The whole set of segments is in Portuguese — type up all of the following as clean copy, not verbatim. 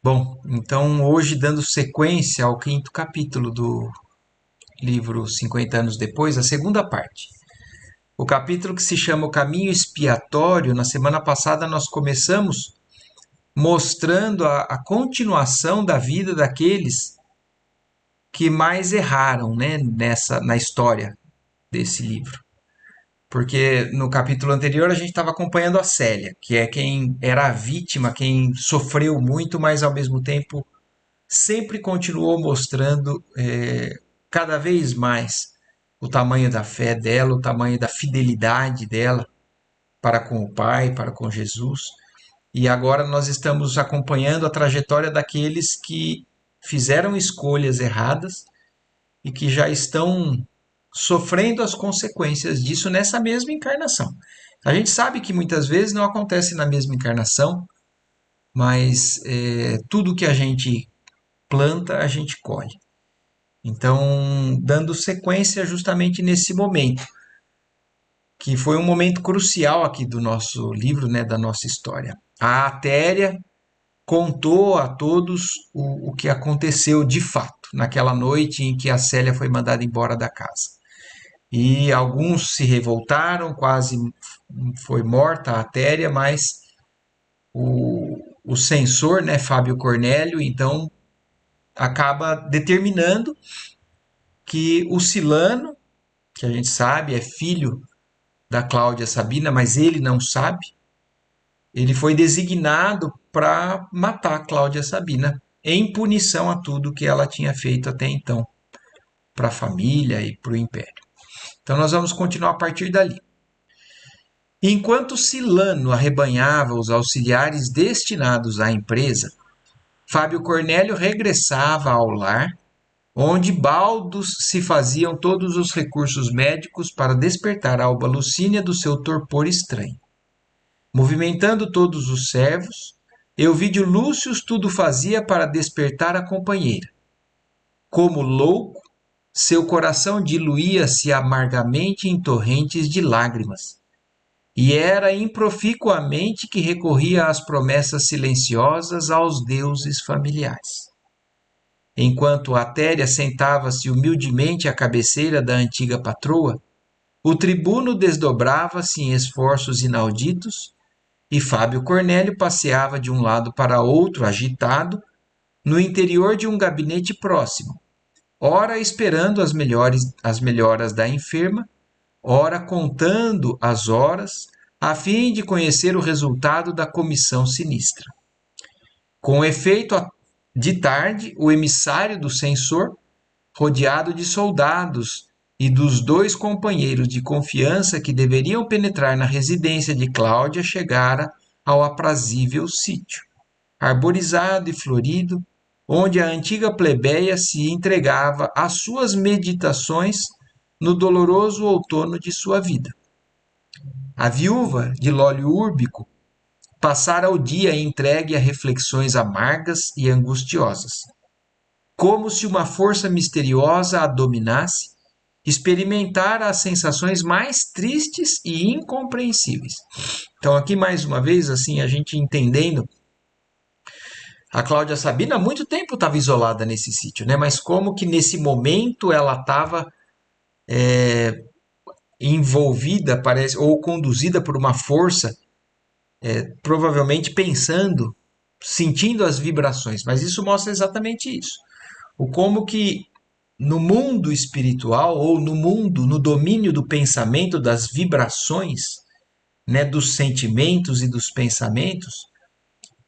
Bom, então hoje dando sequência ao quinto capítulo do livro 50 anos depois, a segunda parte. O capítulo que se chama O Caminho Expiatório, na semana passada nós começamos mostrando a continuação da vida daqueles que mais erraram, né, na história desse livro. Porque no capítulo anterior a gente estava acompanhando a Célia, que é quem era a vítima, quem sofreu muito, mas ao mesmo tempo sempre continuou mostrando cada vez mais o tamanho da fé dela, o tamanho da fidelidade dela para com o Pai, para com Jesus. E agora nós estamos acompanhando a trajetória daqueles que fizeram escolhas erradas e que já estão sofrendo as consequências disso nessa mesma encarnação. A gente sabe que muitas vezes não acontece na mesma encarnação, mas tudo que a gente planta, a gente colhe. Então, dando sequência justamente nesse momento, que foi um momento crucial aqui do nosso livro, né, da nossa história. A Atéria contou a todos o que aconteceu de fato naquela noite em que a Célia foi mandada embora da casa. E alguns se revoltaram, quase foi morta a Atéria, mas o censor, né, Fábio Cornélio, então acaba determinando que o Silano, que a gente sabe é filho da Cláudia Sabina, mas ele não sabe, ele foi designado para matar a Cláudia Sabina, em punição a tudo que ela tinha feito até então, para a família e para o império. Então nós vamos continuar a partir dali. Enquanto Silano arrebanhava os auxiliares destinados à empresa, Fábio Cornélio regressava ao lar, onde baldos se faziam todos os recursos médicos para despertar Alba Lucínia do seu torpor estranho. Movimentando todos os servos, Euvídio Lúcio tudo fazia para despertar a companheira. Como louco, seu coração diluía-se amargamente em torrentes de lágrimas, e era improficuamente que recorria às promessas silenciosas aos deuses familiares. Enquanto Atéria sentava-se humildemente à cabeceira da antiga patroa, o tribuno desdobrava-se em esforços inauditos e Fábio Cornélio passeava de um lado para outro, agitado, no interior de um gabinete próximo, ora esperando as melhoras da enferma, ora contando as horas, a fim de conhecer o resultado da comissão sinistra. Com efeito, de tarde, o emissário do censor, rodeado de soldados e dos dois companheiros de confiança que deveriam penetrar na residência de Cláudia, chegara ao aprazível sítio, arborizado e florido, onde a antiga plebeia se entregava às suas meditações no doloroso outono de sua vida. A viúva de Lólio Úrbico passara o dia entregue a reflexões amargas e angustiosas. Como se uma força misteriosa a dominasse, experimentara as sensações mais tristes e incompreensíveis. Então, aqui mais uma vez, assim, a gente entendendo, a Cláudia Sabina há muito tempo estava isolada nesse sítio, né? Mas como que nesse momento ela estava envolvida, parece, ou conduzida por uma força, provavelmente pensando, sentindo as vibrações. Mas isso mostra exatamente isso. O como que no mundo espiritual ou no mundo, no domínio do pensamento, das vibrações, né, dos sentimentos e dos pensamentos,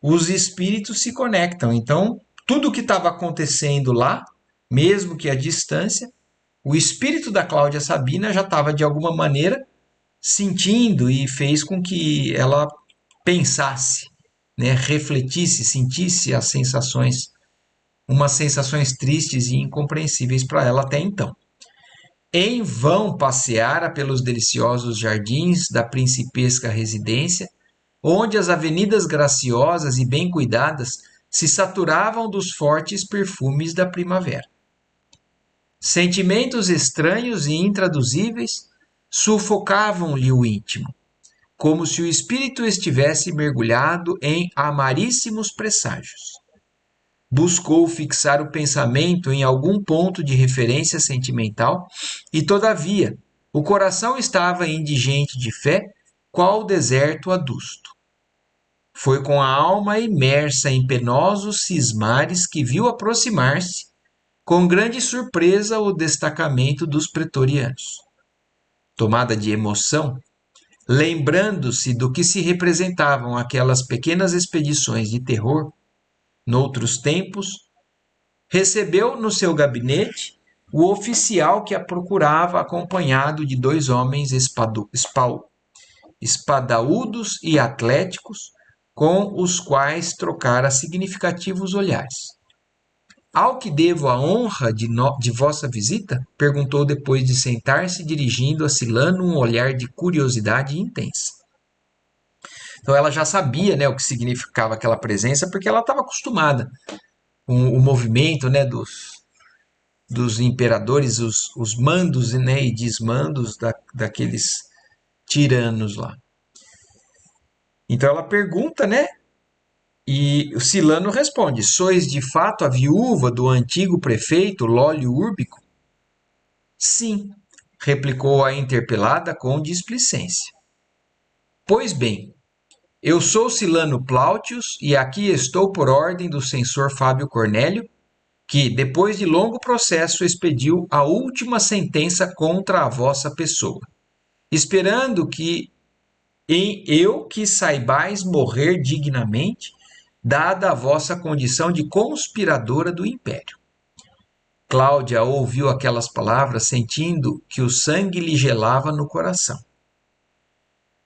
os espíritos se conectam. Então, tudo o que estava acontecendo lá, mesmo que à distância, o espírito da Cláudia Sabina já estava de alguma maneira sentindo e fez com que ela pensasse, né, refletisse, sentisse as sensações, umas sensações tristes e incompreensíveis para ela até então. Em vão passeara pelos deliciosos jardins da principesca residência, onde as avenidas graciosas e bem cuidadas se saturavam dos fortes perfumes da primavera. Sentimentos estranhos e intraduzíveis sufocavam-lhe o íntimo, como se o espírito estivesse mergulhado em amaríssimos presságios. buscou fixar o pensamento em algum ponto de referência sentimental, e todavia o coração estava indigente de fé, qual deserto adusto. Foi com a alma imersa em penosos cismares que viu aproximar-se, com grande surpresa, o destacamento dos pretorianos. Tomada de emoção, lembrando-se do que se representavam aquelas pequenas expedições de terror, noutros tempos, recebeu no seu gabinete o oficial que a procurava, acompanhado de dois homens espadaúdos e atléticos, com os quais trocara significativos olhares. Ao que devo a honra de vossa visita? Perguntou depois de sentar-se, dirigindo a Silano um olhar de curiosidade intensa. Então ela já sabia, né, o que significava aquela presença, porque ela estava acostumada com o movimento, né, dos imperadores, os mandos, né, e desmandos daqueles tiranos lá. Então ela pergunta, né, e o Silano responde: sois de fato a viúva do antigo prefeito Lólio Úrbico? Sim, replicou a interpelada com displicência. Pois bem, eu sou Silano Plautius e aqui estou por ordem do censor Fábio Cornélio, que, depois de longo processo, expediu a última sentença contra a vossa pessoa, esperando que saibais morrer dignamente, dada a vossa condição de conspiradora do império. Cláudia ouviu aquelas palavras, sentindo que o sangue lhe gelava no coração.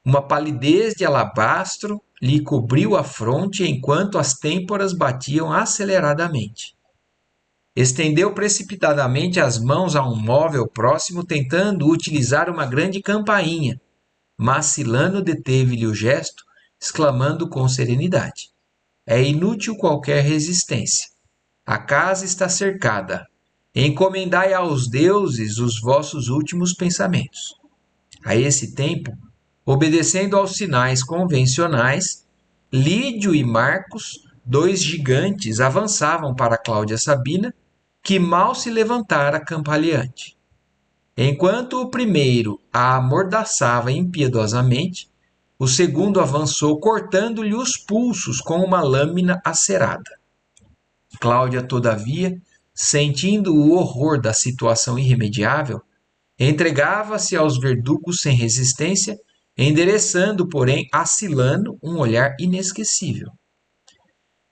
Uma palidez de alabastro lhe cobriu a fronte enquanto as têmporas batiam aceleradamente. Estendeu precipitadamente as mãos a um móvel próximo, tentando utilizar uma grande campainha, mas Silano deteve-lhe o gesto, exclamando com serenidade: é inútil qualquer resistência. A casa está cercada. Encomendai aos deuses os vossos últimos pensamentos. A esse tempo, obedecendo aos sinais convencionais, Lídio e Marcos, dois gigantes, avançavam para Cláudia Sabina, que mal se levantara cambaleante. Enquanto o primeiro a amordaçava impiedosamente, o segundo avançou cortando-lhe os pulsos com uma lâmina acerada. Cláudia, todavia, sentindo o horror da situação irremediável, entregava-se aos verdugos sem resistência, endereçando, porém, a Silano um olhar inesquecível.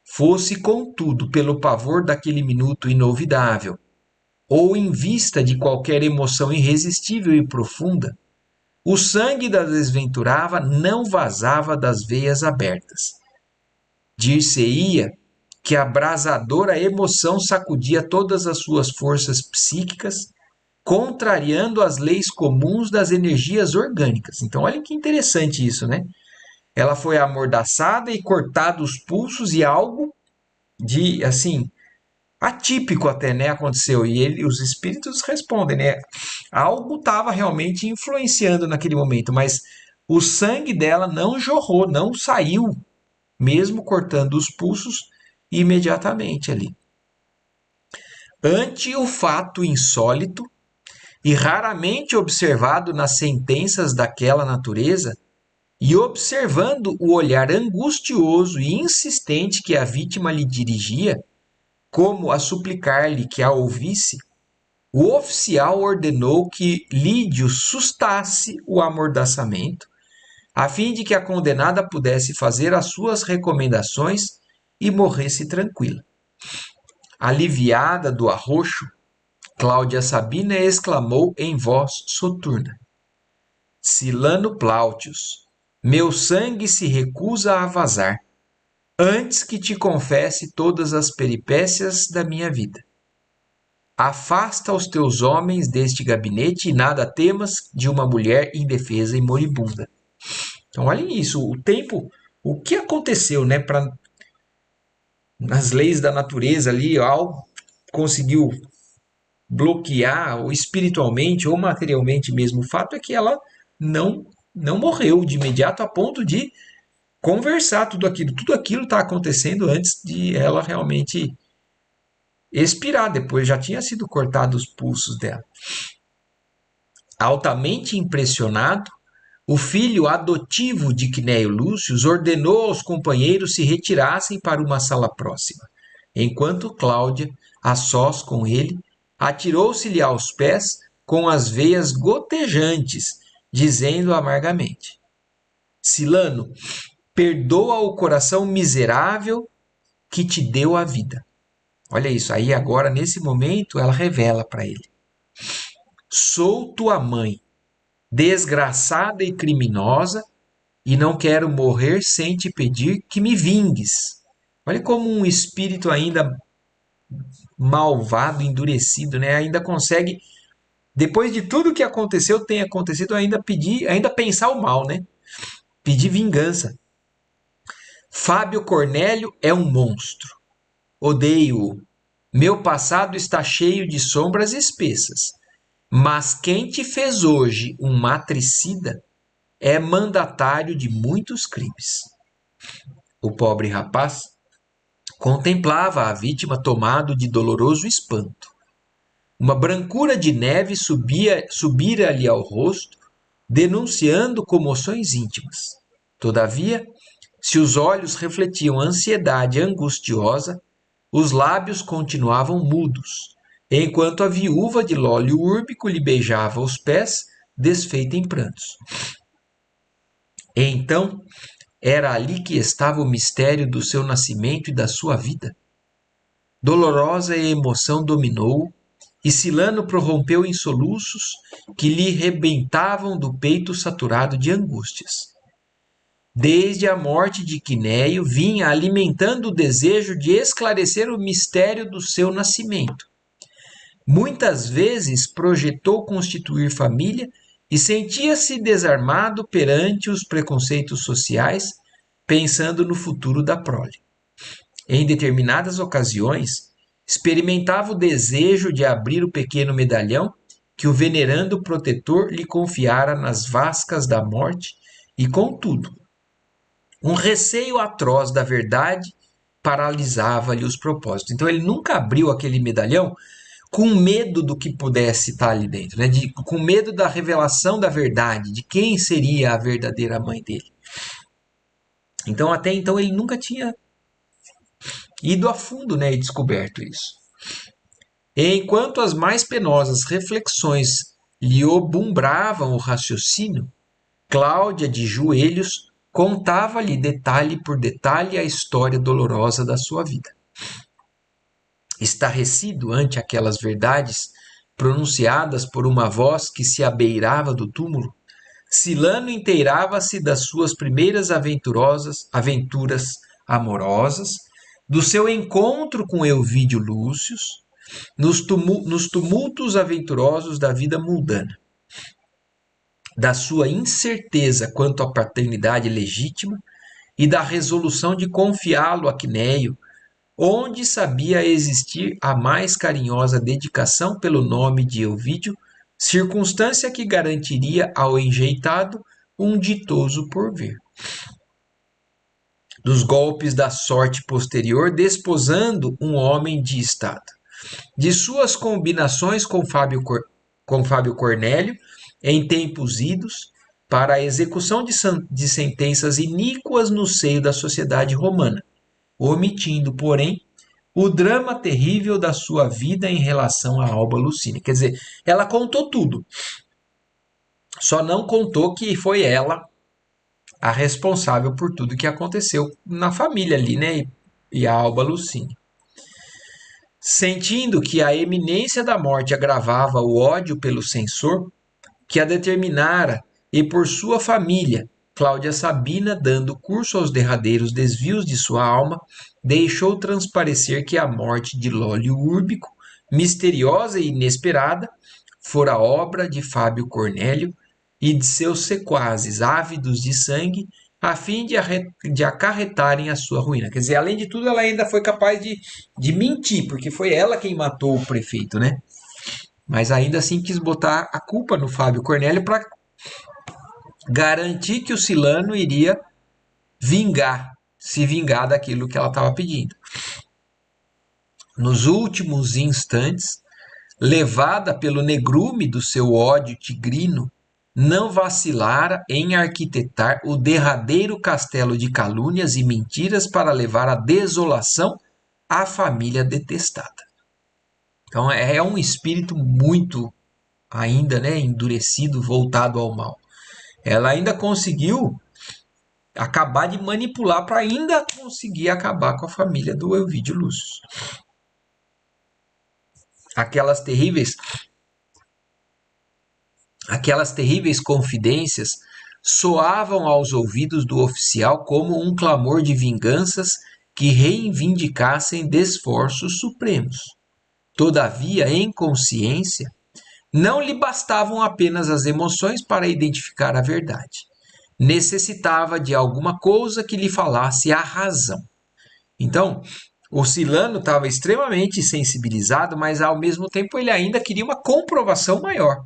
Fosse, contudo, pelo pavor daquele minuto inolvidável, ou em vista de qualquer emoção irresistível e profunda, o sangue da desventurada não vazava das veias abertas. Dir-se-ia que a abrasadora emoção sacudia todas as suas forças psíquicas, contrariando as leis comuns das energias orgânicas. Então, olha que interessante isso, né? Ela foi amordaçada e cortada os pulsos, e algo de, assim, atípico até, né, aconteceu. E os espíritos respondem, né? Algo estava realmente influenciando naquele momento, mas o sangue dela não jorrou, não saiu, mesmo cortando os pulsos imediatamente ali. Ante o fato insólito e raramente observado nas sentenças daquela natureza, e observando o olhar angustioso e insistente que a vítima lhe dirigia, como a suplicar-lhe que a ouvisse, o oficial ordenou que Lídio sustasse o amordaçamento, a fim de que a condenada pudesse fazer as suas recomendações e morresse tranquila. Aliviada do arroxo, Cláudia Sabina exclamou em voz soturna: Silano Plautius, meu sangue se recusa a vazar, antes que te confesse todas as peripécias da minha vida. Afasta os teus homens deste gabinete e nada temas de uma mulher indefesa e moribunda. Então, olhem isso, o tempo, o que aconteceu, né, nas leis da natureza ali, algo conseguiu bloquear, ou espiritualmente, ou materialmente mesmo. O fato é que ela não morreu de imediato a ponto de conversar tudo aquilo. Tudo aquilo está acontecendo antes de ela realmente expirar, depois já tinha sido cortado os pulsos dela. Altamente impressionado, o filho adotivo de Quinéio Lúcio ordenou aos companheiros se retirassem para uma sala próxima, enquanto Cláudia, a sós com ele, atirou-se-lhe aos pés com as veias gotejantes, dizendo amargamente: Silano, perdoa o coração miserável que te deu a vida. Olha isso, aí agora nesse momento ela revela para ele: sou tua mãe, desgraçada e criminosa, e não quero morrer sem te pedir que me vingues. Olha como um espírito ainda malvado, endurecido, né? Ainda consegue, depois de tudo que aconteceu, tem acontecido, ainda pedir, ainda pensar o mal, né? Pedir vingança. Fábio Cornélio é um monstro. Odeio-o. Meu passado está cheio de sombras espessas. Mas quem te fez hoje um matricida é mandatário de muitos crimes. O pobre rapaz contemplava a vítima tomado de doloroso espanto. Uma brancura de neve subira-lhe ao rosto, denunciando comoções íntimas. Todavia, se os olhos refletiam ansiedade angustiosa, os lábios continuavam mudos, enquanto a viúva de Lólio Úrbico lhe beijava os pés, desfeita em prantos. E então, era ali que estava o mistério do seu nascimento e da sua vida. Dolorosa emoção dominou-o, e Silano prorrompeu em soluços que lhe rebentavam do peito saturado de angústias. Desde a morte de Quinéio, vinha alimentando o desejo de esclarecer o mistério do seu nascimento. Muitas vezes projetou constituir família e sentia-se desarmado perante os preconceitos sociais, pensando no futuro da prole. Em determinadas ocasiões, experimentava o desejo de abrir o pequeno medalhão que o venerando protetor lhe confiara nas vascas da morte e, contudo, um receio atroz da verdade paralisava-lhe os propósitos. Então ele nunca abriu aquele medalhão com medo do que pudesse estar ali dentro, né? Com medo da revelação da verdade, de quem seria a verdadeira mãe dele. Então até então ele nunca tinha ido a fundo, né, e descoberto isso. Enquanto as mais penosas reflexões lhe obumbravam o raciocínio, Cláudia, de joelhos, contava-lhe detalhe por detalhe a história dolorosa da sua vida. Estarrecido ante aquelas verdades pronunciadas por uma voz que se abeirava do túmulo, Silano inteirava-se das suas primeiras aventuras amorosas, do seu encontro com Elvídio Lúcio, nos tumultos aventurosos da vida mundana, da sua incerteza quanto à paternidade legítima e da resolução de confiá-lo a Quinéio, onde sabia existir a mais carinhosa dedicação pelo nome de Elvídio, circunstância que garantiria ao enjeitado um ditoso porvir. Dos golpes da sorte posterior, desposando um homem de estado. De suas combinações com Fábio Cornélio, em tempos idos, para a execução de sentenças iníquas no seio da sociedade romana, omitindo, porém, o drama terrível da sua vida em relação a Alba Lucínia. Quer dizer, ela contou tudo, só não contou que foi ela a responsável por tudo que aconteceu na família ali, né? E a Alba Lucínia. Sentindo que a eminência da morte agravava o ódio pelo censor, que a determinara, e por sua família, Cláudia Sabina, dando curso aos derradeiros desvios de sua alma, deixou transparecer que a morte de Lólio Úrbico, misteriosa e inesperada, fora obra de Fábio Cornélio e de seus sequazes ávidos de sangue, a fim de acarretarem a sua ruína. Quer dizer, além de tudo, ela ainda foi capaz de mentir, porque foi ela quem matou o prefeito, né? Mas ainda assim quis botar a culpa no Fábio Cornélio para garantir que o Silano iria se vingar daquilo que ela estava pedindo. Nos últimos instantes, levada pelo negrume do seu ódio tigrino, não vacilara em arquitetar o derradeiro castelo de calúnias e mentiras para levar à desolação a família detestada. Então é um espírito muito ainda, né, endurecido, voltado ao mal. Ela ainda conseguiu acabar de manipular para ainda conseguir acabar com a família do Elvídio Lúcio. Aquelas terríveis confidências soavam aos ouvidos do oficial como um clamor de vinganças que reivindicassem desforços supremos. Todavia, em consciência, não lhe bastavam apenas as emoções para identificar a verdade. Necessitava de alguma coisa que lhe falasse a razão. Então, o Silano estava extremamente sensibilizado, mas ao mesmo tempo ele ainda queria uma comprovação maior,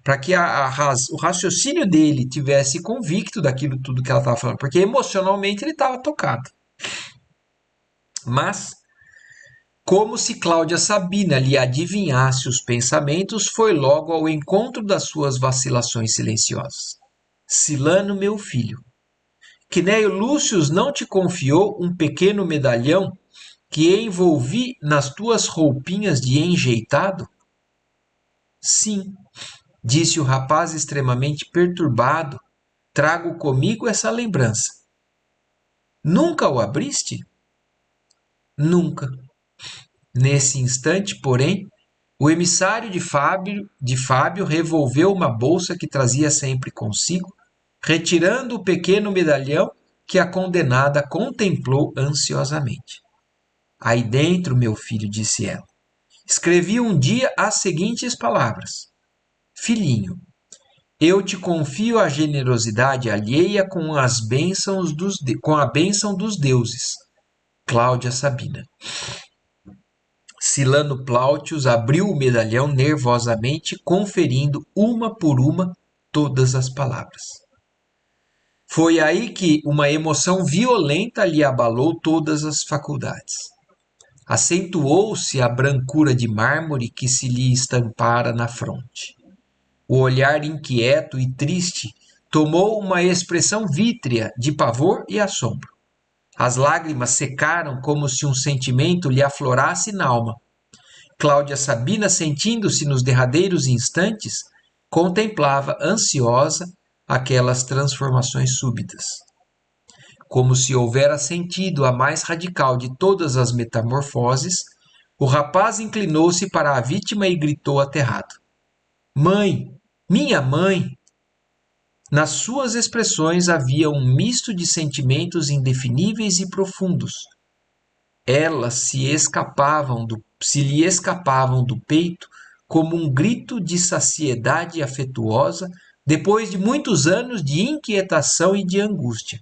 para que o raciocínio dele tivesse convicto daquilo tudo que ela estava falando, porque emocionalmente ele estava tocado. Mas, como se Cláudia Sabina lhe adivinhasse os pensamentos, foi logo ao encontro das suas vacilações silenciosas. Silano, meu filho, Quinéio Lúcio não te confiou um pequeno medalhão que envolvi nas tuas roupinhas de enjeitado? Sim, disse o rapaz extremamente perturbado. Trago comigo essa lembrança. Nunca o abriste? Nunca. Nesse instante, porém, o emissário de Fábio revolveu uma bolsa que trazia sempre consigo, retirando o pequeno medalhão que a condenada contemplou ansiosamente. Aí dentro, meu filho, disse ela, escrevi um dia as seguintes palavras: Filhinho, eu te confio a generosidade alheia com com a bênção dos deuses. Cláudia Sabina. Silano Plautius abriu o medalhão nervosamente, conferindo uma por uma todas as palavras. Foi aí que uma emoção violenta lhe abalou todas as faculdades. Acentuou-se a brancura de mármore que se lhe estampara na fronte. O olhar inquieto e triste tomou uma expressão vítrea de pavor e assombro. As lágrimas secaram como se um sentimento lhe aflorasse na alma. Cláudia Sabina, sentindo-se nos derradeiros instantes, contemplava ansiosa aquelas transformações súbitas. Como se houvera sentido a mais radical de todas as metamorfoses, o rapaz inclinou-se para a vítima e gritou aterrado: Mãe! Minha mãe! Nas suas expressões havia um misto de sentimentos indefiníveis e profundos. Elas se lhe escapavam do peito como um grito de saciedade afetuosa depois de muitos anos de inquietação e de angústia.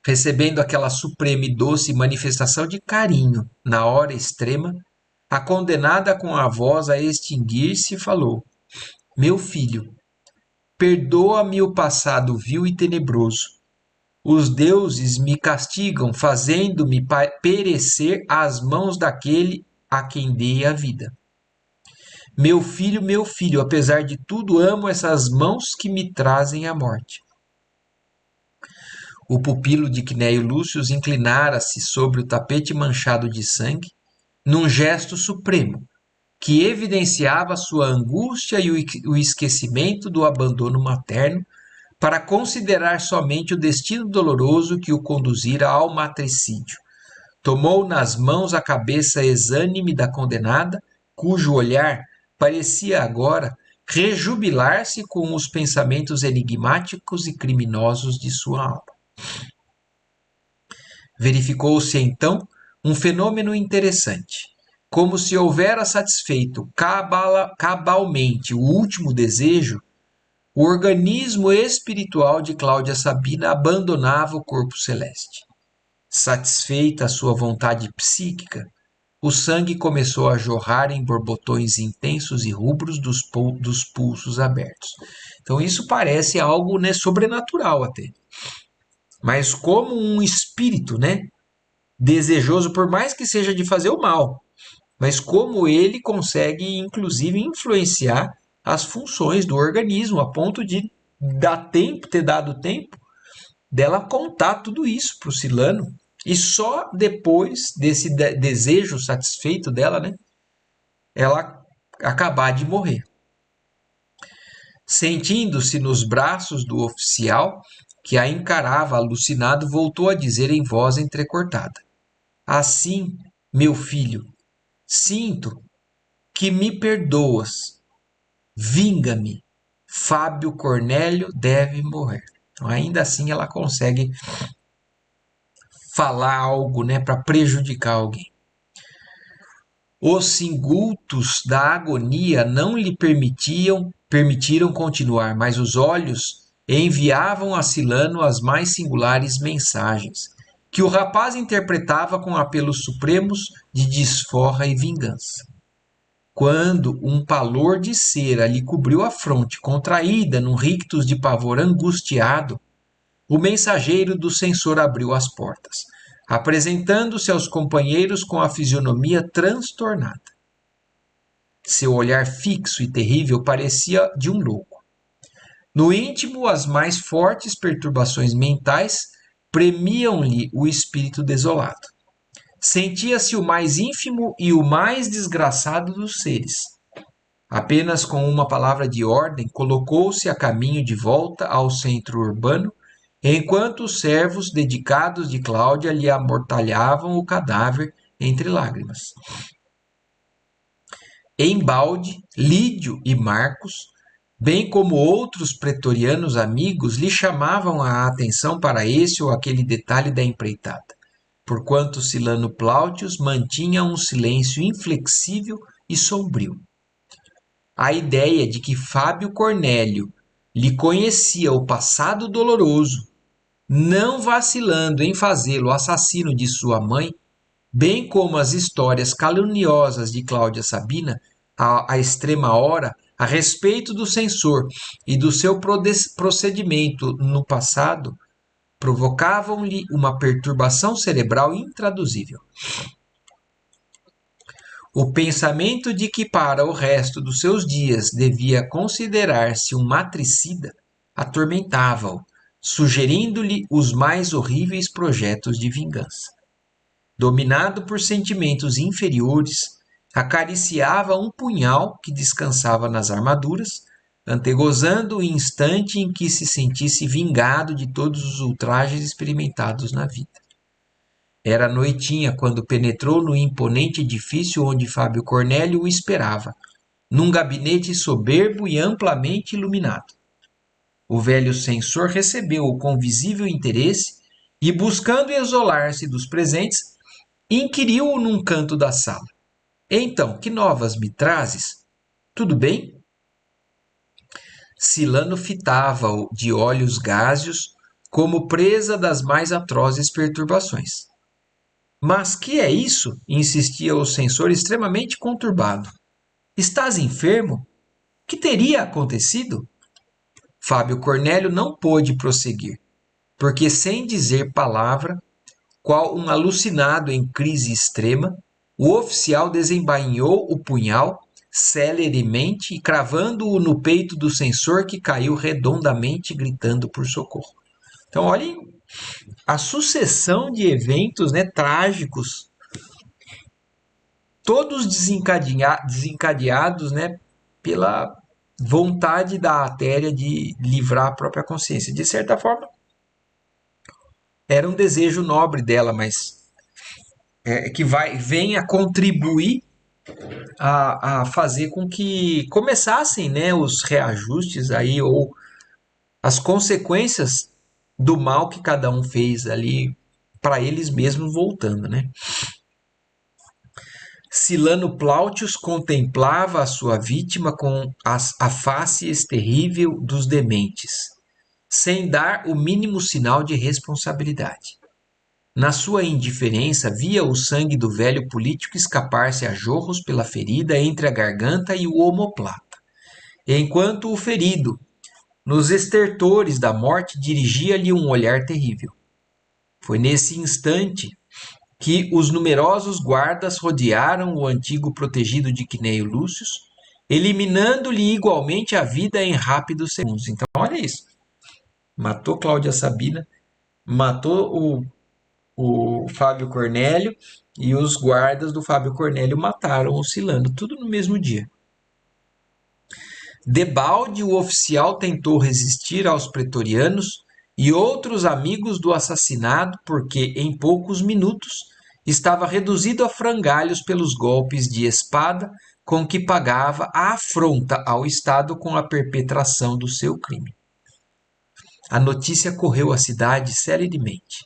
Recebendo aquela suprema e doce manifestação de carinho na hora extrema, a condenada, com a voz a extinguir-se, falou: Meu filho, perdoa-me o passado vil e tenebroso. Os deuses me castigam, fazendo-me perecer às mãos daquele a quem dei a vida. Meu filho, apesar de tudo, amo essas mãos que me trazem a morte. O pupilo de Quinéio Lúcio inclinara-se sobre o tapete manchado de sangue, num gesto supremo, que evidenciava sua angústia e o esquecimento do abandono materno, para considerar somente o destino doloroso que o conduzira ao matricídio. Tomou nas mãos a cabeça exânime da condenada, cujo olhar parecia agora rejubilar-se com os pensamentos enigmáticos e criminosos de sua alma. Verificou-se então um fenômeno interessante. Como se houvera satisfeito cabalmente o último desejo, o organismo espiritual de Cláudia Sabina abandonava o corpo celeste. Satisfeita a sua vontade psíquica, o sangue começou a jorrar em borbotões intensos e rubros dos pulsos abertos. Então isso parece algo, né, sobrenatural até. Mas como um espírito, né, desejoso, por mais que seja de fazer o mal, mas como ele consegue, inclusive, influenciar as funções do organismo, a ponto de ter dado tempo dela contar tudo isso para o Silano, e só depois desse desejo satisfeito dela, né, ela acabar de morrer. Sentindo-se nos braços do oficial, que a encarava alucinado, voltou a dizer em voz entrecortada: Assim, meu filho, sinto que me perdoas. Vinga-me. Fábio Cornélio deve morrer. Então, ainda assim, ela consegue falar algo, né, para prejudicar alguém. Os singultos da agonia não lhe permitiram continuar, mas os olhos enviavam a Silano as mais singulares mensagens, que o rapaz interpretava com apelos supremos de desforra e vingança. Quando um palor de cera lhe cobriu a fronte, contraída num rictus de pavor angustiado, o mensageiro do censor abriu as portas, apresentando-se aos companheiros com a fisionomia transtornada. Seu olhar fixo e terrível parecia de um louco. No íntimo, as mais fortes perturbações mentais premiam-lhe o espírito desolado. Sentia-se o mais ínfimo e o mais desgraçado dos seres. Apenas com uma palavra de ordem, colocou-se a caminho de volta ao centro urbano, enquanto os servos dedicados de Cláudia lhe amortalhavam o cadáver entre lágrimas. Embalde, Lídio e Marcos, bem como outros pretorianos amigos, lhe chamavam a atenção para esse ou aquele detalhe da empreitada, porquanto Silano Plautius mantinha um silêncio inflexível e sombrio. A ideia de que Fábio Cornélio lhe conhecia o passado doloroso, não vacilando em fazê-lo assassino de sua mãe, bem como as histórias caluniosas de Cláudia Sabina, à extrema hora, a respeito do censor e do seu procedimento no passado, provocavam-lhe uma perturbação cerebral intraduzível. O pensamento de que para o resto dos seus dias devia considerar-se um matricida atormentava-o, sugerindo-lhe os mais horríveis projetos de vingança. Dominado por sentimentos inferiores, acariciava um punhal que descansava nas armaduras, antegozando o instante em que se sentisse vingado de todos os ultrajes experimentados na vida. Era noitinha quando penetrou no imponente edifício onde Fábio Cornélio o esperava, num gabinete soberbo e amplamente iluminado. O velho censor recebeu-o com visível interesse e, buscando isolar-se dos presentes, inquiriu-o num canto da sala. Então, que novas me trazes? Tudo bem? Silano fitava-o de olhos gáseos, como presa das mais atrozes perturbações. Mas que é isso? Insistia o censor extremamente conturbado. Estás enfermo? Que teria acontecido? Fábio Cornélio não pôde prosseguir, porque sem dizer palavra, qual um alucinado em crise extrema, o oficial desembainhou o punhal celeremente e cravando-o no peito do censor, que caiu redondamente gritando por socorro. Então, olhem a sucessão de eventos, né, trágicos, todos desencadeados, né, pela vontade da artéria de livrar a própria consciência. De certa forma, era um desejo nobre dela, mas que vem a contribuir a fazer com que começassem, né, os reajustes aí, ou as consequências do mal que cada um fez ali para eles mesmos voltando, né? Silano Plautius contemplava a sua vítima com a face terrível dos dementes, sem dar o mínimo sinal de responsabilidade. Na sua indiferença, via o sangue do velho político escapar-se a jorros pela ferida entre a garganta e o omoplata, enquanto o ferido, nos estertores da morte, dirigia-lhe um olhar terrível. Foi nesse instante que os numerosos guardas rodearam o antigo protegido de Cneio Lúcio, eliminando-lhe igualmente a vida em rápidos segundos. Então, olha isso. Matou Cláudia Sabina, matou o Fábio Cornélio e os guardas do Fábio Cornélio mataram o Silano, tudo no mesmo dia. Debalde, o oficial tentou resistir aos pretorianos e outros amigos do assassinado, porque em poucos minutos estava reduzido a frangalhos pelos golpes de espada com que pagava a afronta ao Estado com a perpetração do seu crime. A notícia correu à cidade celeremente.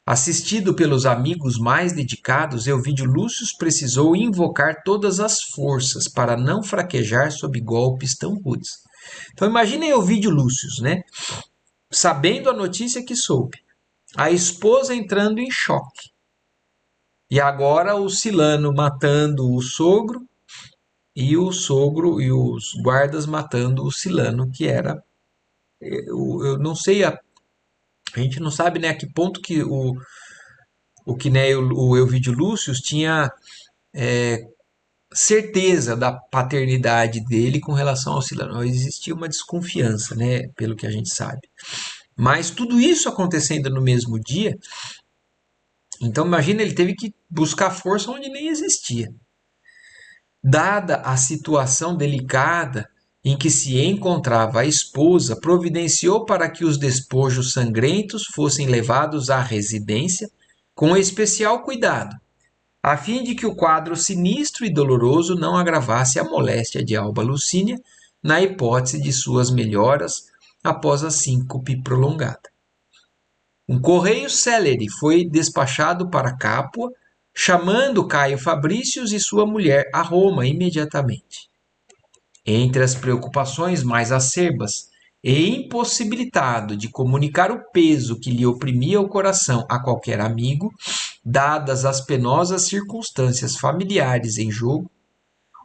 Assistido pelos amigos mais dedicados, Elvídio Lúcio precisou invocar todas as forças para não fraquejar sob golpes tão rudes. Então imaginem Elvídio Lúcio, né? Sabendo a notícia que soube, a esposa entrando em choque, e agora o Silano matando o sogro, e o sogro e os guardas matando o Silano, que era, eu não sei, a gente não sabe, né, a que ponto que o Elvídio Lúcio tinha certeza da paternidade dele com relação ao Silano. Existia uma desconfiança, né, pelo que a gente sabe. Mas tudo isso acontecendo no mesmo dia, então imagina, ele teve que buscar força onde nem existia. Dada a situação delicada em que se encontrava a esposa, providenciou para que os despojos sangrentos fossem levados à residência com especial cuidado, a fim de que o quadro sinistro e doloroso não agravasse a moléstia de Alba Lucínia na hipótese de suas melhoras após a síncope prolongada. Um correio célere foi despachado para Capua, chamando Caio Fabricius e sua mulher a Roma imediatamente. Entre as preocupações mais acerbas e impossibilitado de comunicar o peso que lhe oprimia o coração a qualquer amigo, dadas as penosas circunstâncias familiares em jogo,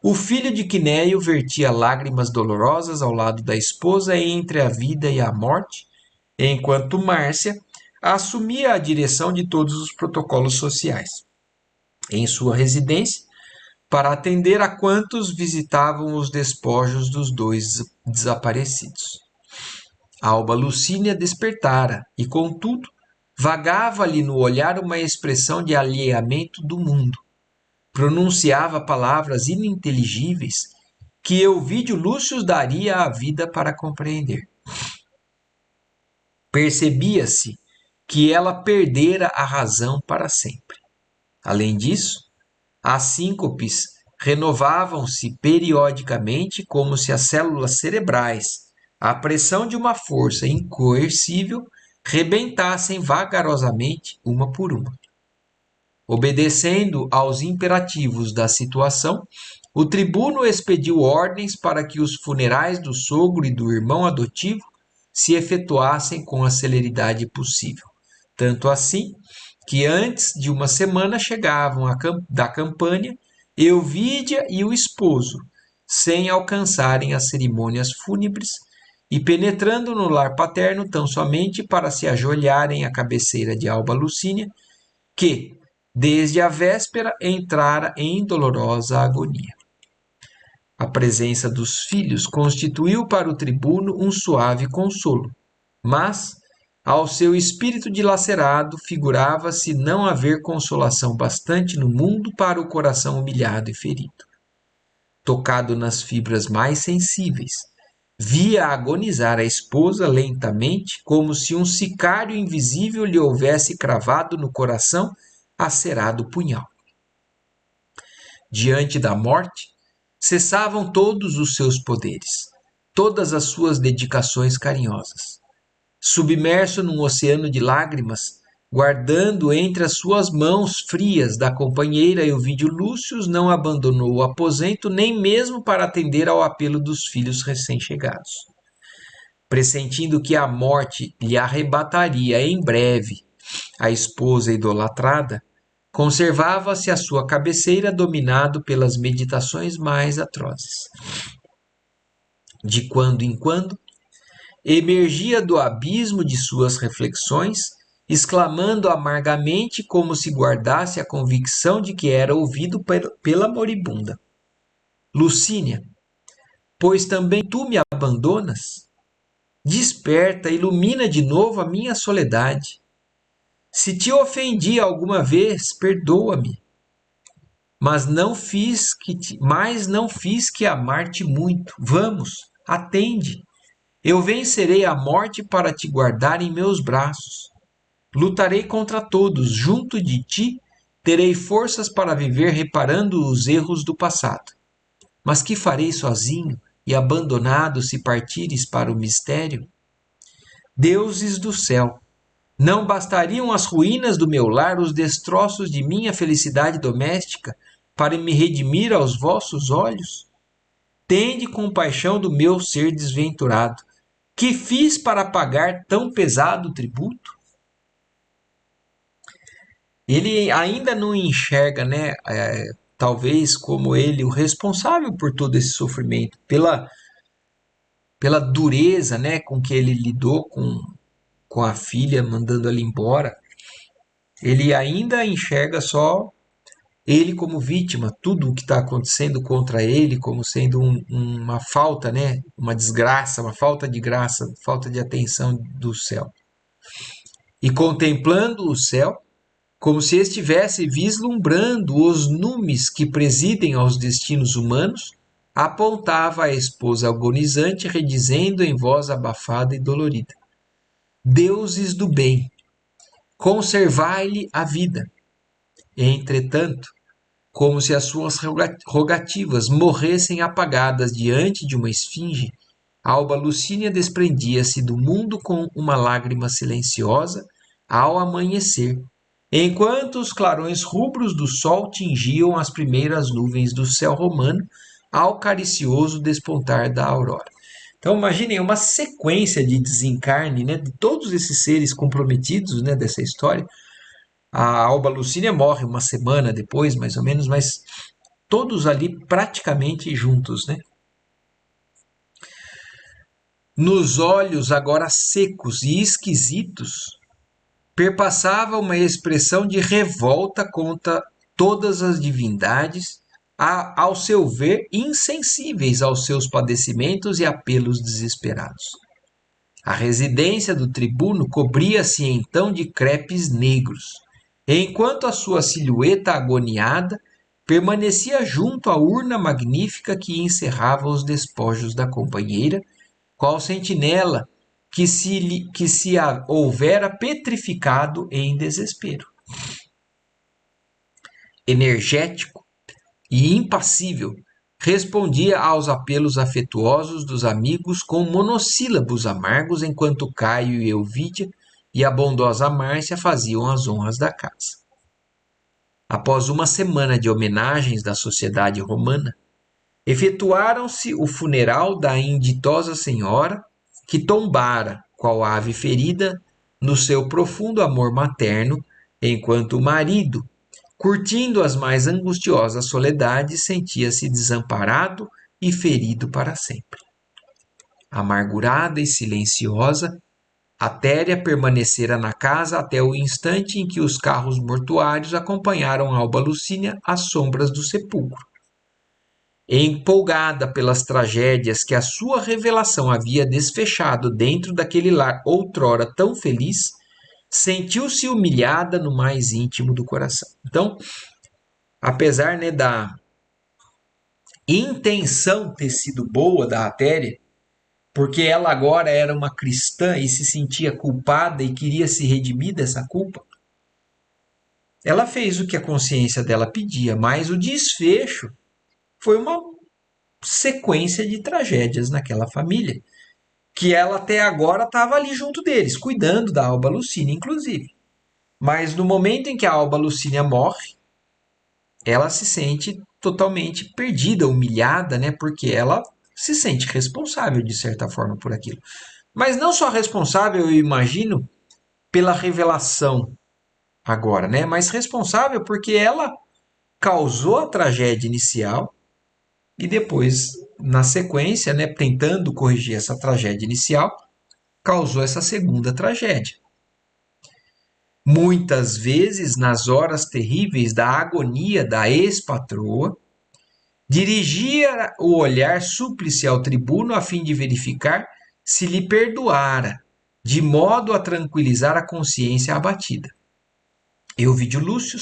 o filho de Quinéio vertia lágrimas dolorosas ao lado da esposa entre a vida e a morte, enquanto Márcia assumia a direção de todos os protocolos sociais. Em sua residência, para atender a quantos visitavam os despojos dos dois desaparecidos. Alba Lucínia despertara e, contudo, vagava-lhe no olhar uma expressão de alheamento do mundo. Pronunciava palavras ininteligíveis que Elvídio Lúcio daria a vida para compreender. Percebia-se que ela perdera a razão para sempre. Além disso, as síncopes renovavam-se periodicamente como se as células cerebrais, à pressão de uma força incoercível, rebentassem vagarosamente uma por uma. Obedecendo aos imperativos da situação, o tribuno expediu ordens para que os funerais do sogro e do irmão adotivo se efetuassem com a celeridade possível. Tanto assim que antes de uma semana chegavam da Campânia Elvídia e o esposo, sem alcançarem as cerimônias fúnebres, e penetrando no lar paterno tão somente para se ajoelharem à cabeceira de Alba Lucínia, que, desde a véspera, entrara em dolorosa agonia. A presença dos filhos constituiu para o tribuno um suave consolo, mas, ao seu espírito dilacerado, figurava-se não haver consolação bastante no mundo para o coração humilhado e ferido. Tocado nas fibras mais sensíveis, via agonizar a esposa lentamente, como se um sicário invisível lhe houvesse cravado no coração acerado punhal. Diante da morte, cessavam todos os seus poderes, todas as suas dedicações carinhosas. Submerso num oceano de lágrimas, guardando entre as suas mãos frias da companheira Elvídio Lúcio, não abandonou o aposento nem mesmo para atender ao apelo dos filhos recém-chegados. Pressentindo que a morte lhe arrebataria em breve a esposa idolatrada, conservava-se à sua cabeceira dominado pelas meditações mais atrozes. De quando em quando, emergia do abismo de suas reflexões exclamando amargamente como se guardasse a convicção de que era ouvido pela moribunda. Lucínia, pois também tu me abandonas? Desperta, ilumina de novo a minha soledade. Se te ofendi alguma vez, perdoa-me. Mas não fiz que amar-te muito. Vamos, atende. Eu vencerei a morte para te guardar em meus braços. Lutarei contra todos, junto de ti, terei forças para viver reparando os erros do passado. Mas que farei sozinho e abandonado se partires para o mistério? Deuses do céu, não bastariam as ruínas do meu lar, os destroços de minha felicidade doméstica, para me redimir aos vossos olhos? Tende compaixão do meu ser desventurado. Que fiz para pagar tão pesado tributo? Ele ainda não enxerga, né, talvez como ele, o responsável por todo esse sofrimento, pela dureza, né, com que ele lidou com a filha, mandando ela embora. Ele ainda enxerga só ele como vítima, tudo o que está acontecendo contra ele como sendo uma falta, né, uma desgraça, uma falta de graça, falta de atenção do céu. E contemplando o céu, como se estivesse vislumbrando os numes que presidem aos destinos humanos, apontava a esposa agonizante, redizendo em voz abafada e dolorida: Deuses do bem, conservai-lhe a vida. Entretanto, como se as suas rogativas morressem apagadas diante de uma esfinge, Alba Lucínia desprendia-se do mundo com uma lágrima silenciosa ao amanhecer, enquanto os clarões rubros do sol tingiam as primeiras nuvens do céu romano ao caricioso despontar da aurora. Então imaginem uma sequência de desencarne, né, de todos esses seres comprometidos, né, dessa história. A Alba Lucínia morre uma semana depois, mais ou menos, mas todos ali praticamente juntos, né? Nos olhos agora secos e esquisitos, perpassava uma expressão de revolta contra todas as divindades, ao seu ver, insensíveis aos seus padecimentos e apelos desesperados. A residência do tribuno cobria-se então de crepes negros, enquanto a sua silhueta agoniada permanecia junto à urna magnífica que encerrava os despojos da companheira, qual sentinela que se houvera petrificado em desespero. Energético e impassível, respondia aos apelos afetuosos dos amigos com monossílabos amargos, enquanto Caio e Elvídia e a bondosa Márcia faziam as honras da casa. Após uma semana de homenagens da sociedade romana, efetuaram-se o funeral da inditosa senhora, que tombara, qual ave ferida, no seu profundo amor materno, enquanto o marido, curtindo as mais angustiosas soledades, sentia-se desamparado e ferido para sempre. Amargurada e silenciosa, a Téria permanecera na casa até o instante em que os carros mortuários acompanharam Alba Lucínia às sombras do sepulcro. Empolgada pelas tragédias que a sua revelação havia desfechado dentro daquele lar outrora tão feliz, sentiu-se humilhada no mais íntimo do coração. Então, apesar, né, da intenção ter sido boa da Atéria, porque ela agora era uma cristã e se sentia culpada e queria se redimir dessa culpa, ela fez o que a consciência dela pedia, mas o desfecho foi uma sequência de tragédias naquela família, que ela até agora estava ali junto deles, cuidando da Alba Lucínia, inclusive. Mas no momento em que a Alba Lucínia morre, ela se sente totalmente perdida, humilhada, né? Porque ela se sente responsável, de certa forma, por aquilo. Mas não só responsável, eu imagino, pela revelação agora, né? Mas responsável porque ela causou a tragédia inicial e depois, na sequência, né, tentando corrigir essa tragédia inicial, causou essa segunda tragédia. Muitas vezes, nas horas terríveis da agonia da ex-patroa, dirigia o olhar súplice ao tribuno a fim de verificar se lhe perdoara, de modo a tranquilizar a consciência abatida. Euvídio Lúcio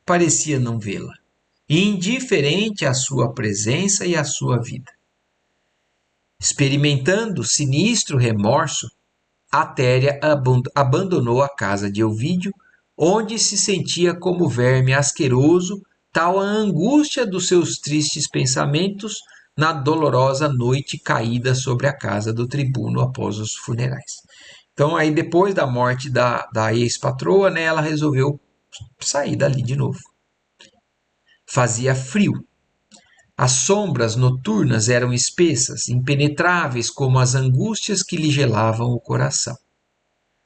parecia não vê-la, indiferente à sua presença e à sua vida. Experimentando sinistro remorso, Atéria abandonou a casa de Euvídio, onde se sentia como verme asqueroso, tal a angústia dos seus tristes pensamentos na dolorosa noite caída sobre a casa do tribuno após os funerais. Então, aí depois da morte da ex-patroa, né, ela resolveu sair dali de novo. Fazia frio. As sombras noturnas eram espessas, impenetráveis como as angústias que lhe gelavam o coração.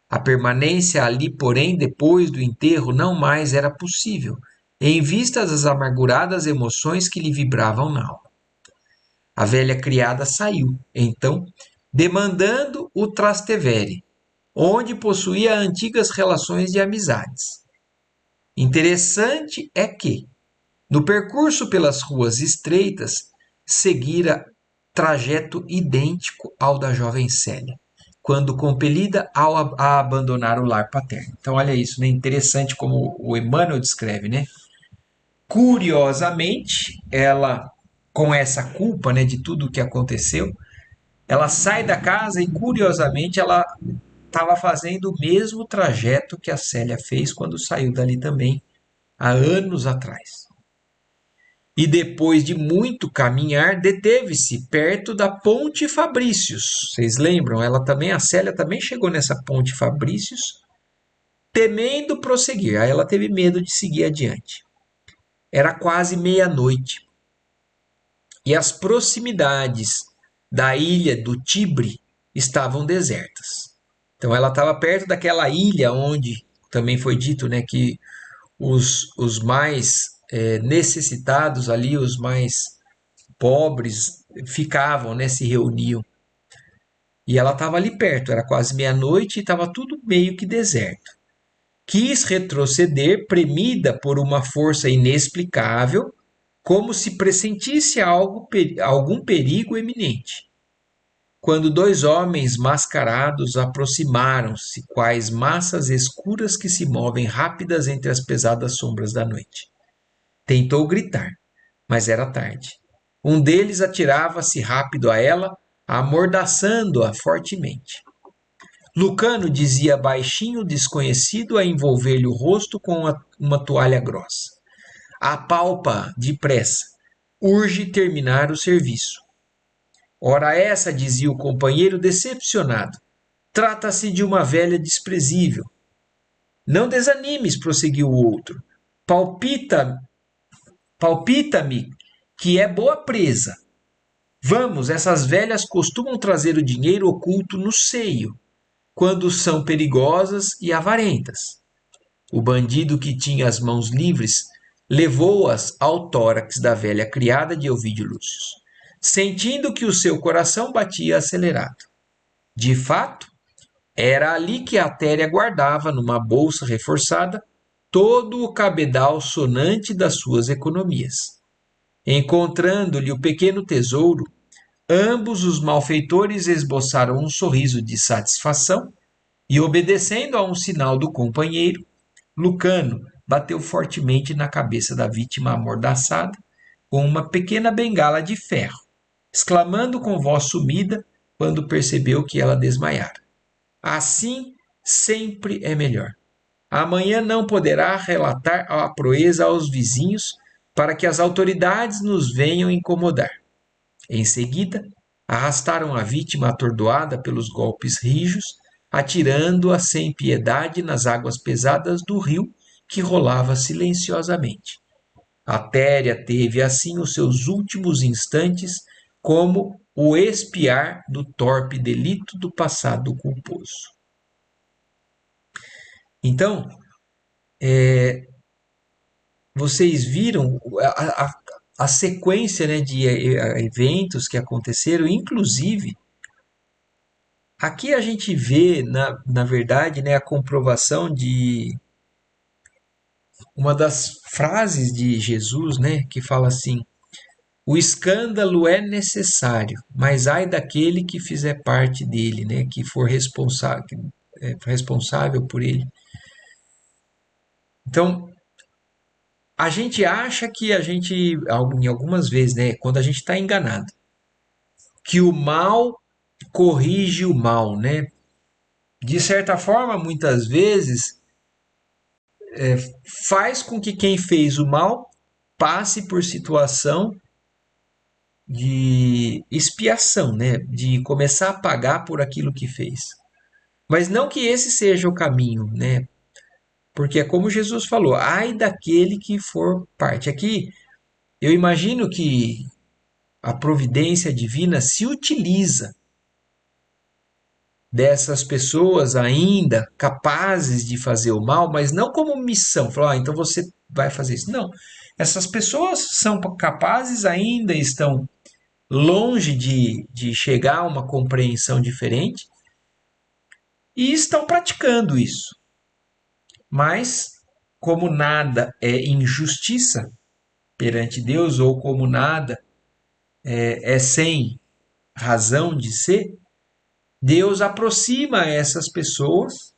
A permanência ali, porém, depois do enterro, não mais era possível, em vista das amarguradas emoções que lhe vibravam na alma. A velha criada saiu, então, demandando o Trastevere, onde possuía antigas relações de amizades. Interessante é que, no percurso pelas ruas estreitas, seguira trajeto idêntico ao da jovem Célia, quando compelida a abandonar o lar paterno. Então, olha isso, né? Interessante como o Emmanuel descreve, né? Curiosamente, ela, com essa culpa, né, de tudo o que aconteceu, ela sai da casa e, curiosamente, ela estava fazendo o mesmo trajeto que a Célia fez quando saiu dali também, há anos atrás. E depois de muito caminhar, deteve-se perto da Ponte Fabrícios. Vocês lembram? Ela também, a Célia também chegou nessa Ponte Fabrícios, temendo prosseguir. Aí ela teve medo de seguir adiante. Era quase meia-noite e as proximidades da ilha do Tibre estavam desertas. Então ela estava perto daquela ilha onde também foi dito, né, que os mais necessitados ali, os mais pobres, ficavam, né, se reuniam. E ela estava ali perto, era quase meia-noite e estava tudo meio que deserto. Quis retroceder, premida por uma força inexplicável, como se pressentisse algum perigo eminente. Quando dois homens mascarados aproximaram-se, quais massas escuras que se movem rápidas entre as pesadas sombras da noite. Tentou gritar, mas era tarde. Um deles atirava-se rápido a ela, amordaçando-a fortemente. Lucano dizia baixinho desconhecido a envolver-lhe o rosto com uma toalha grossa. Apalpa depressa. Urge terminar o serviço. Ora essa, dizia o companheiro decepcionado. Trata-se de uma velha desprezível. Não desanimes, prosseguiu o outro. Palpita-me que é boa presa. Vamos, essas velhas costumam trazer o dinheiro oculto no seio, quando são perigosas e avarentas. O bandido, que tinha as mãos livres, levou-as ao tórax da velha criada de Euvídio Lúcio, sentindo que o seu coração batia acelerado. De fato, era ali que a Atéria guardava, numa bolsa reforçada, todo o cabedal sonante das suas economias. Encontrando-lhe o pequeno tesouro, ambos os malfeitores esboçaram um sorriso de satisfação e, obedecendo a um sinal do companheiro, Lucano bateu fortemente na cabeça da vítima amordaçada com uma pequena bengala de ferro, exclamando com voz sumida quando percebeu que ela desmaiara. Assim sempre é melhor. Amanhã não poderá relatar a proeza aos vizinhos para que as autoridades nos venham incomodar. Em seguida, arrastaram a vítima atordoada pelos golpes rijos, atirando-a sem piedade nas águas pesadas do rio que rolava silenciosamente. A Téria teve assim os seus últimos instantes como o expiar do torpe delito do passado culposo. Então, vocês viram a sequência, né, de eventos que aconteceram, inclusive, aqui a gente vê, na verdade, né, a comprovação uma das frases de Jesus, né, que fala assim: o escândalo é necessário, mas ai daquele que fizer parte dele, né, que for responsável por ele. Então, a gente acha que a gente, em algumas vezes, né, quando a gente está enganado, que o mal corrige o mal, né? De certa forma, muitas vezes, faz com que quem fez o mal passe por situação de expiação, né? De começar a pagar por aquilo que fez. Mas não que esse seja o caminho, né? Porque é como Jesus falou, ai daquele que for parte. Aqui, eu imagino que a providência divina se utiliza dessas pessoas ainda capazes de fazer o mal, mas não como missão. Falar, então você vai fazer isso. Não. Essas pessoas são capazes, ainda estão longe de chegar a uma compreensão diferente e estão praticando isso. Mas, como nada é injustiça perante Deus, ou como nada é sem razão de ser, Deus aproxima essas pessoas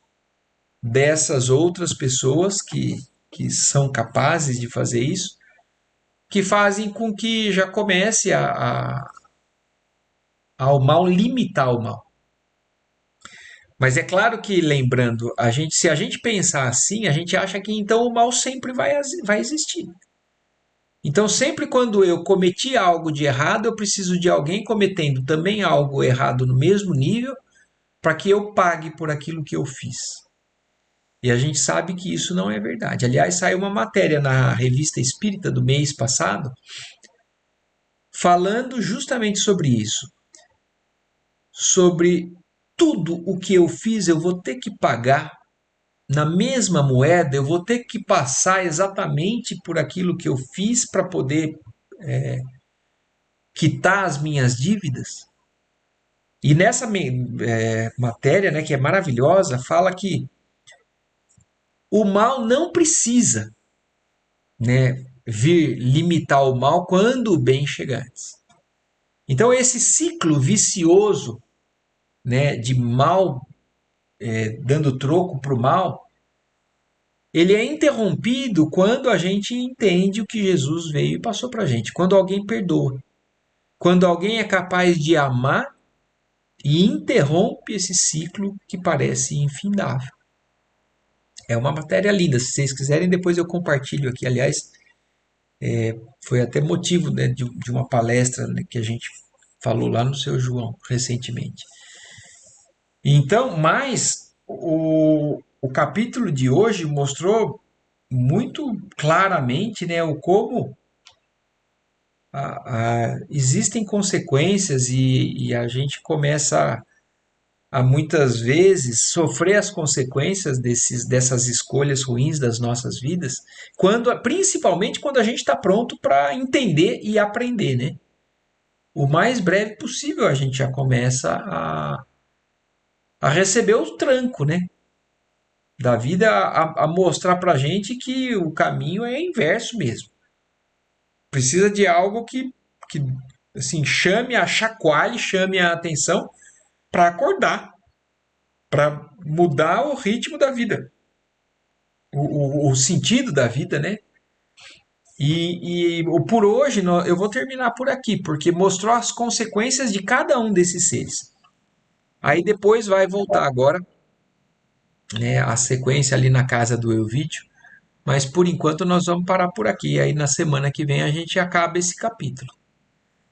dessas outras pessoas que são capazes de fazer isso, que fazem com que já comece ao mal limitar o mal. Mas é claro que, lembrando, se a gente pensar assim, a gente acha que então o mal sempre vai existir. Então, sempre quando eu cometi algo de errado, eu preciso de alguém cometendo também algo errado no mesmo nível para que eu pague por aquilo que eu fiz. E a gente sabe que isso não é verdade. Aliás, saiu uma matéria na Revista Espírita do mês passado falando justamente sobre isso. Sobre tudo o que eu fiz, eu vou ter que pagar na mesma moeda, eu vou ter que passar exatamente por aquilo que eu fiz para poder quitar as minhas dívidas. E nessa matéria, né, que é maravilhosa, fala que o mal não precisa, né, vir limitar o mal quando o bem chega antes. Então, esse ciclo vicioso, né, de mal dando troco para o mal, ele é interrompido quando a gente entende o que Jesus veio e passou para a gente. Quando alguém perdoa. Quando alguém é capaz de amar e interrompe esse ciclo que parece infindável. É uma matéria linda. Se vocês quiserem, depois eu compartilho aqui. Aliás, foi até motivo, né, de uma palestra, né, que a gente falou lá no Seu João recentemente. Então, mas o capítulo de hoje mostrou muito claramente, né, o como existem consequências e a gente começa a muitas vezes sofrer as consequências dessas escolhas ruins das nossas vidas, principalmente quando a gente está pronto para entender e aprender, né? O mais breve possível a gente já começa a receber o tranco, né? Da vida, a mostrar para a gente que o caminho é inverso mesmo. Precisa de algo que assim, chacoalhe, chame a atenção para acordar, para mudar o ritmo da vida, o sentido da vida, né? Por hoje eu vou terminar por aqui, porque mostrou as consequências de cada um desses seres. Aí depois vai voltar agora, né, a sequência ali na casa do Elvídio, mas por enquanto nós vamos parar por aqui. Aí na semana que vem a gente acaba esse capítulo,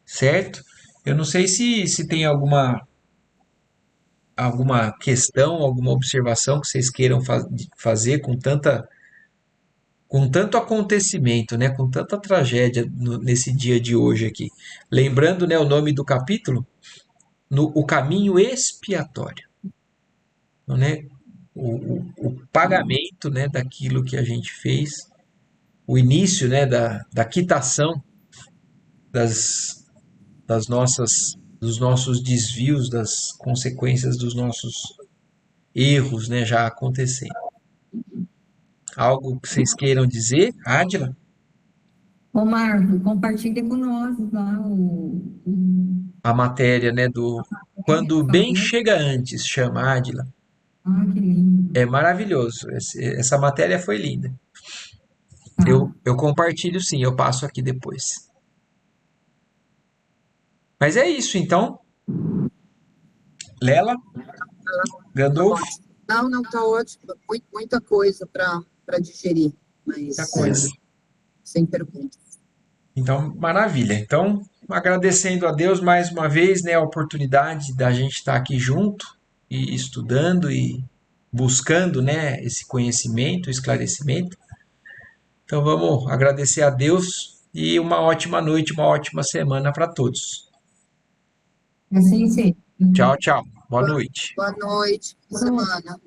certo? Eu não sei se tem alguma questão, alguma observação que vocês queiram fazer com tanto acontecimento, né, com tanta tragédia nesse dia de hoje aqui. Lembrando, né, o nome do capítulo, o caminho expiatório, né? O pagamento, né, daquilo que a gente fez, o início, né, da quitação das, dos nossos desvios, das consequências dos nossos erros, né, já acontecendo. Algo que vocês queiram dizer, Ádila? Ô, Marco, compartilha com nós lá A matéria, né, do Quando por o Bem favor. Chega Antes, chama Ádila. Ah, que lindo. É maravilhoso. Essa matéria foi linda. Tá. Eu compartilho sim, eu passo aqui depois. Mas é isso, então. Lela, Tá Gandolfo, ótimo. Não, não, tá ótimo. Muita coisa para digerir, muita mas coisa. sem perguntas. Então, maravilha. Então, agradecendo a Deus mais uma vez, né, a oportunidade da gente estar aqui junto e estudando e buscando, né, esse conhecimento, esclarecimento. Então, vamos agradecer a Deus e uma ótima noite, uma ótima semana para todos. Assim, sim. Tchau, tchau. Boa Boa, noite. boa noite, boa semana.